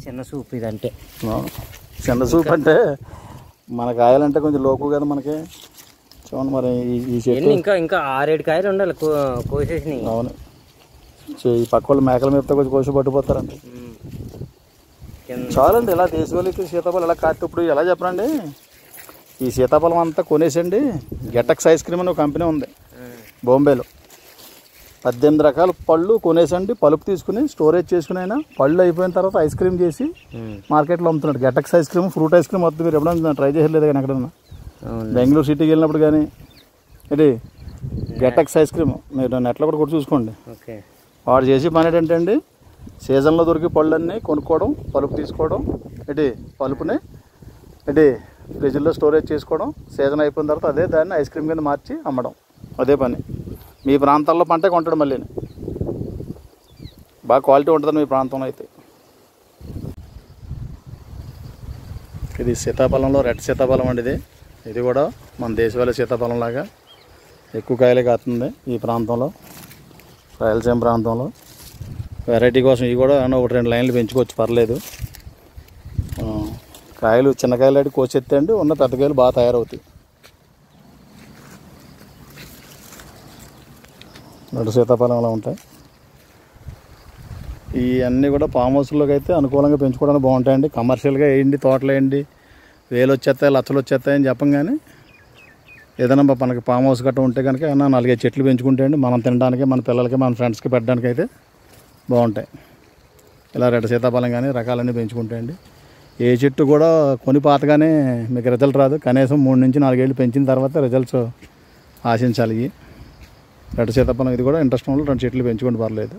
చిన్న సూప్ ఇది అంటే. చిన్న సూప్ అంటే మన కాయాలంటే కొంచెం లోకు కదా మనకి. చూడండి మరి ఈ చెట్టు ఇంకా ఇంకా 6-7 కాయలు ఉండాలి కోసేసినాయి. అవును, ఈ పక్క వాళ్ళు మేకల మీద కొంచెం కోసి పట్టుకుపోతారండి. చాలండి ఇలా దేశవాళీకి సీతాఫలం ఇలా కాస్తే. ఇప్పుడు ఎలా చెప్పనండి, ఈ సీతాఫలం అంతా కొనేసండి. గెటక్స్ ఐస్ క్రీమ్ అని ఒక కంపెనీ ఉంది బాంబేలో. 18 రకాల పళ్ళు కొనేసండి, పలుపు తీసుకుని స్టోరేజ్ చేసుకుని అయినా పళ్ళు అయిపోయిన తర్వాత ఐస్ క్రీమ్ చేసి మార్కెట్లో అమ్ముతున్నాడు. గెటక్స్ ice cream, fruit ice cream వస్తుంది. మీరు ఎప్పుడైనా ట్రై చేయలేదు కానీ ఎక్కడన్నా బెంగళూరు సిటీకి వెళ్ళినప్పుడు కానీ ఇది గెటక్స్ ఐస్ క్రీమ్ మీరు నెట్లో కూడా చూసుకోండి. వాడు చేసి పని ఏంటంటే అండి, సీజన్లో దొరికే పళ్ళన్నీ కొనుక్కోవడం, పలుపు తీసుకోవడం, పలుపుని ఫ్రిడ్జ్లో స్టోరేజ్ చేసుకోవడం, సీజన్ అయిపోయిన తర్వాత అదే దాన్ని ఐస్ క్రీమ్ కింద మార్చి అమ్మడం. అదే పని. మీ ప్రాంతాల్లో పంటే కొంటాడు మళ్ళీ. బాగా క్వాలిటీ ఉంటుంది మీ ప్రాంతంలో అయితే. ఇది సీతాఫలంలో రెడ్ సీతాఫలం అండి. ఇది కూడా మన దేశవాళీ సీతాఫలం లాగా ఎక్కువ కాయలే కాస్తుంది ఈ ప్రాంతంలో, రాయలసీమ ప్రాంతంలో. వెరైటీ కోసం ఇవి కూడా 1-2 లైన్లు పెంచుకోవచ్చు, పర్లేదు. కాయలు చిన్న కాయలు అడిగి కోసేస్తే అండి ఉన్న పెద్ద కాయలు బాగా తయారవుతాయి. నడు సీతాఫలంలో ఉంటాయి. ఇవన్నీ కూడా ఫామ్ హౌస్లోకి అయితే అనుకూలంగా పెంచుకోవడానికి బాగుంటాయండి. కమర్షియల్గా వేయండి, తోటలు వేయండి, వేలు వచ్చేస్తాయి, లక్షలు వచ్చేస్తాయని చెప్పం. కానీ ఏదైనా మనకి ఫామ్ హౌస్ గట్రా ఉంటే కనుక ఏమన్నా 4-5 చెట్లు పెంచుకుంటే అండి మనం తినడానికి, మన పిల్లలకి, మన ఫ్రెండ్స్కి పెట్టడానికి అయితే బాగుంటాయి. ఇలా రెడ్ సీతాఫలం కానీ రకాలన్నీ పెంచుకుంటాయండి. ఏ చెట్టు కూడా కొని పాతగానే మీకు రిజల్ట్ రాదు. కనీసం 3-4 ఏళ్ళు పెంచిన తర్వాత రిజల్ట్స్ ఆశించాలి. రెడ్ సీతాఫలం ఇది కూడా ఇంట్రెస్ట్ ఉన్న 2 చెట్లు పెంచుకోండి, పర్లేదు.